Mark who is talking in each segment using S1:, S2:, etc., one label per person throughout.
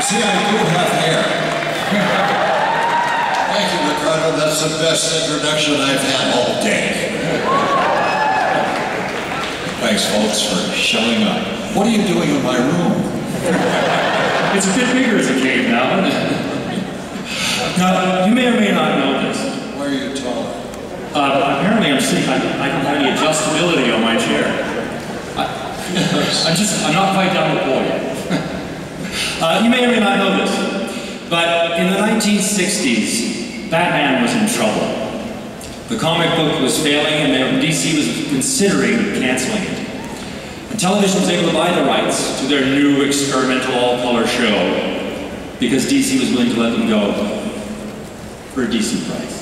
S1: See, I do have hair. Thank you, Ricardo. That's the best introduction I've had all day. Thanks, folks, for showing up. What are you doing in my room?
S2: It's a bit bigger as a cave now, isn't it? Now, you may or may not know this.
S1: Why are you taller?
S2: Apparently I'm sitting, I don't have any adjustability on my chair. I'm not quite down the pole yet. You may or may not know this, but in the 1960s, Batman was in trouble. The comic book was failing and DC was considering canceling it. And television was able to buy the rights to their new experimental all-color show because DC was willing to let them go for a decent price.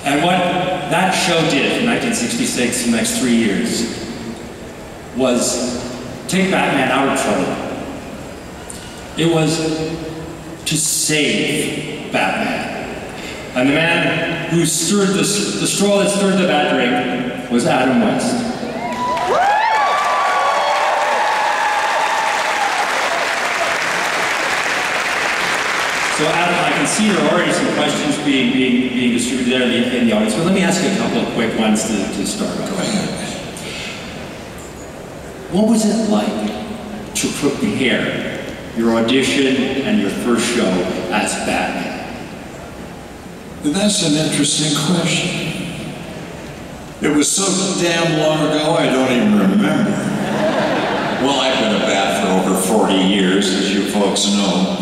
S2: And what that show did from 1966 to the next 3 years was take Batman out of trouble. It was to save Batman. And the man who stirred the straw that stirred the bat drink was Adam West. So Adam, I can see there are already some questions being distributed there in the audience, but let me ask you a couple of quick ones to start off.
S1: Go ahead.
S2: What was it like to prepare your audition and your first show as Batman?
S1: That's an interesting question. It was so damn long ago, I don't even remember. Well, I've been a Bat for over 40 years, as you folks know.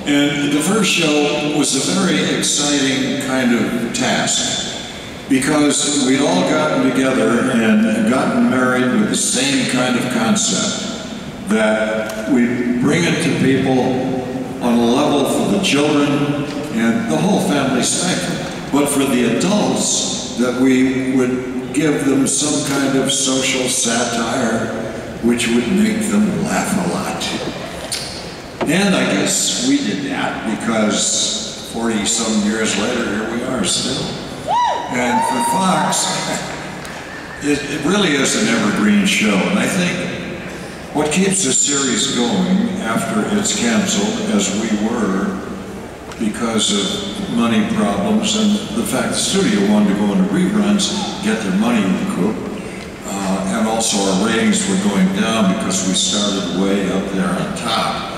S1: And the first show was a very exciting kind of task because we'd all gotten together and gotten married with the same kind of concept, that we bring it to people on a level for the children and the whole family spectrum, but for the adults, that we would give them some kind of social satire which would make them laugh a lot. And I guess we did that because 40-some years later, here we are still. And for Fox, it really is an evergreen show. And I think what keeps the series going after it's canceled, as we were, because of money problems and the fact the studio wanted to go into reruns, get their money recouped, and also our ratings were going down because we started way up there on top.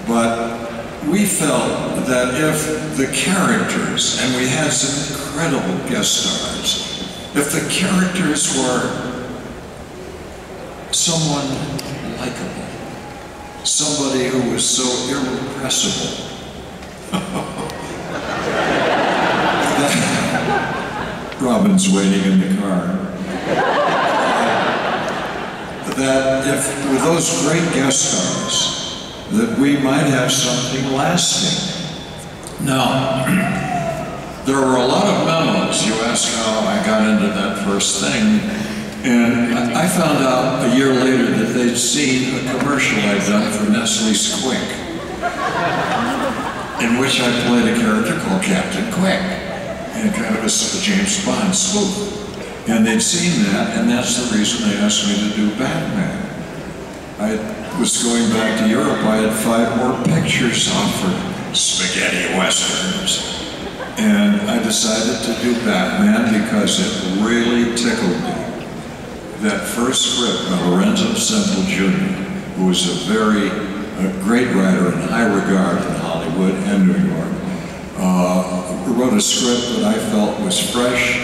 S1: But we felt that if the characters, and we had some incredible guest stars, if the characters were someone likable, somebody who was so irrepressible, Robin's waiting in the car, that if with those great guest stars, that we might have something lasting. Now, there were a lot of memos. You asked how I got into that first thing, and I found out a year later that they'd seen a commercial I'd done for Nestle Squick, in which I played a character called Captain Quick, and kind of a James Bond spoof. And they'd seen that, and that's the reason they asked me to do Batman. I was going back to Europe. I had 5 more pictures offered, spaghetti westerns. And I decided to do Batman because it really tickled me. That first script by Lorenzo Semple Jr., who was a great writer in high regard in Hollywood and New York, wrote a script that I felt was fresh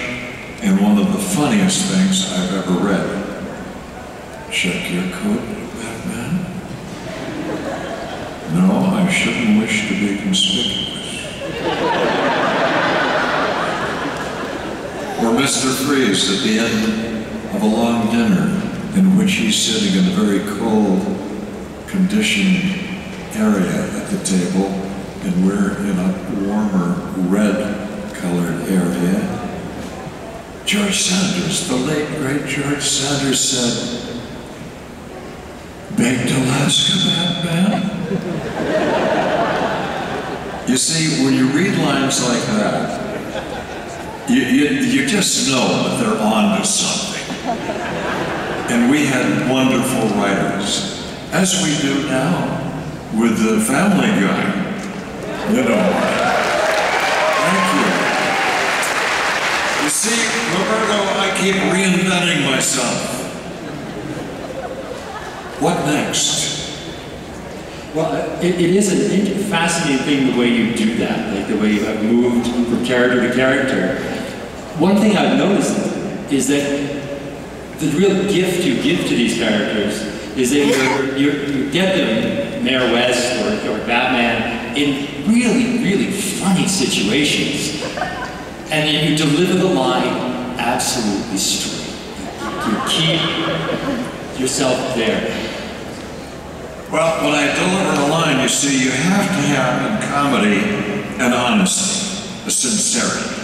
S1: and one of the funniest things I've ever read. Check your coat, Batman? No, I shouldn't wish to be conspicuous. Or Mr. Freeze at the end of a long dinner in which he's sitting in a very cold, conditioned area at the table, and we're in a warmer, red-colored area. George Sanders, the late, great George Sanders said, "Baked Alaska, Batman?" You see, when you read lines like that, you just know that they're on to something. And we had wonderful writers, as we do now. with the Family Guy. You know. Thank you. You see, Roberto, I keep reinventing myself. What next?
S2: Well, it is a fascinating thing the way you do that, like the way you have moved from character to character. One thing I've noticed is that the real gift you give to these characters is that you get them, Mayor West or Batman, in really, really funny situations. And you deliver the line absolutely straight. You keep yourself there.
S1: Well, when I deliver a line, you see, you have to have in comedy an honesty, a sincerity.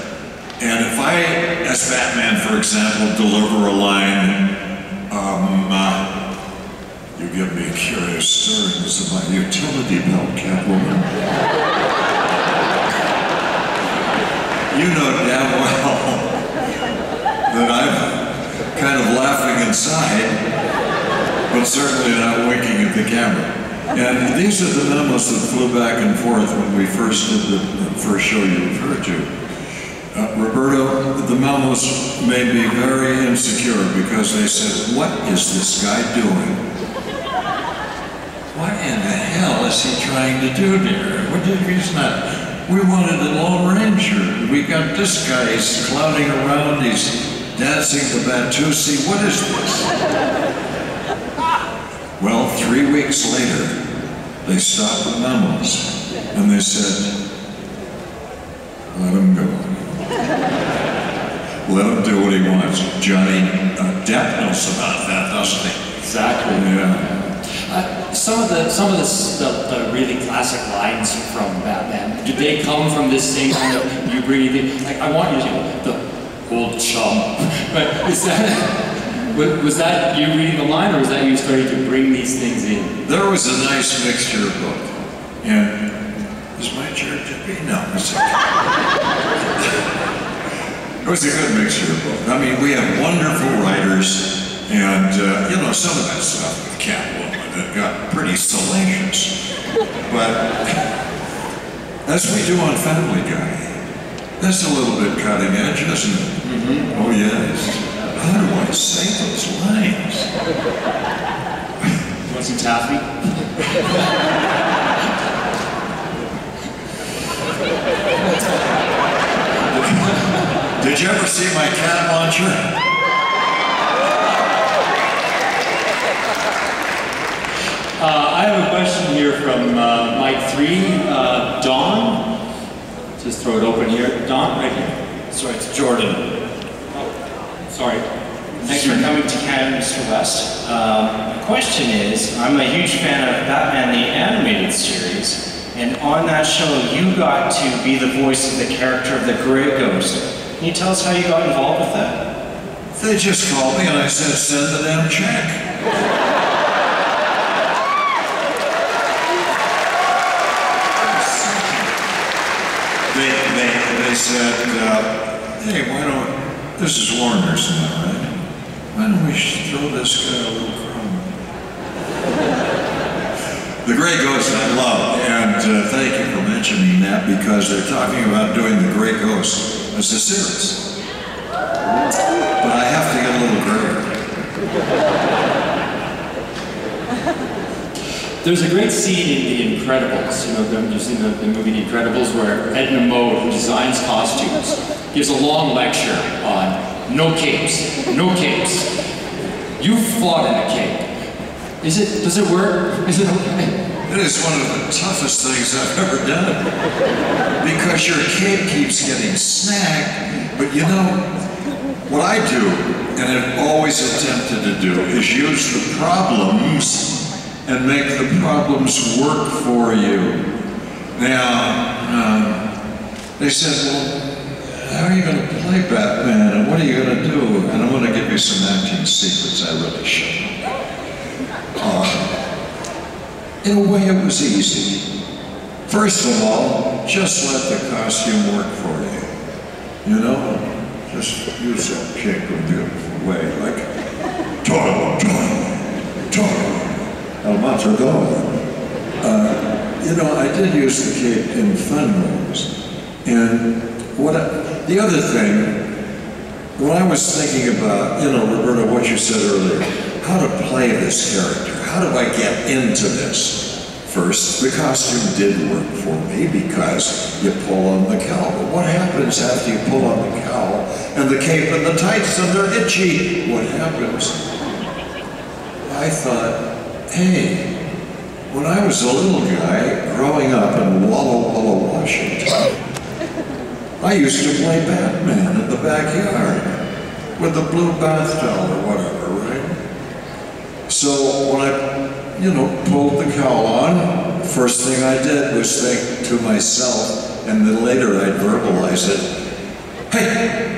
S1: And if I, as Batman, for example, deliver a line, you give me curious stirrings of my utility belt, Catwoman. You know damn well that I'm kind of laughing inside, but certainly not winking at the camera. And these are the memos that flew back and forth when we first did the first show you referred to. Roberto, the memos made me very insecure because they said, what is this guy doing? What in the hell is he trying to do here? He's not. We wanted a Lone Ranger. We got this guy, he's clowning around, he's dancing the Batusi. What is this? Well, 3 weeks later, they stopped the memos and they said, let him go. Let him do what he wants. Johnny Depp knows about that, doesn't he?
S2: Exactly.
S1: Yeah.
S2: Some of the really classic lines from Batman, do they come from this same kind of, you bring it in, like, I want you to, the old chum. But was that you reading the line, or was that you starting to bring these things in?
S1: There was a nice mixture of both. And is my chair tippy? No, it's okay. It was a good mixture of both. I mean, we have wonderful writers, and you know, some of that stuff with Catwoman, it got pretty salacious. But as we do on Family Guy, that's a little bit cutting edge, isn't it? Mm-hmm. Oh yes. How do I say those lines?
S2: You want some taffy?
S1: Did you ever see my cat launcher?
S2: I have a question here from Mike 3, Dawn. Just throw it open here. Dawn, right here.
S3: Sorry, it's Jordan.
S2: Sorry.
S3: Thanks for coming to Canada, Mr. West. The question is, I'm a huge fan of Batman the Animated Series, and on that show you got to be the voice of the character of the Grey Ghost. Can you tell us how you got involved with that?
S1: They just called me and I said, send the damn check. They said, hey, why don't, this is Warner's now, right? Why don't we throw this guy a little crumb? The Grey Ghost I love, and thank you for mentioning that, because they're talking about doing the Grey Ghost as a series. But I have to get a little grayer.
S2: There's a great scene in The Incredibles, you know, you've seen the movie The Incredibles, where Edna Mode, who designs costumes, gives a long lecture on no capes, no capes. You've fought in a cape. Does it work? Is it okay?
S1: It is one of the toughest things I've ever done. Because your cape keeps getting snagged, but you know, what I do, and have always attempted to do, is use the problems and make the problems work for you. Now, they said, well, how are you going to play Batman, and what are you going to do? And I'm going to give you some acting secrets I really shouldn't. In a way, it was easy. First of all, just let the costume work for you. You know? Just use that kick in a beautiful way, like, Toro, El Matador. you know, I did use the cape in fun movies. And the other thing, when I was thinking about, you know, Roberta, what you said earlier, how to play this character, how do I get into this? First, the costume did work for me because you pull on the cowl. But what happens after you pull on the cowl and the cape and the tights and they're itchy? What happens? I thought, hey, when I was a little guy growing up in Walla Walla, Washington, I used to play Batman in the backyard with the blue bath towel or whatever, right? So when I, you know, pulled the cowl on, first thing I did was think to myself, and then later I'd verbalize it, hey,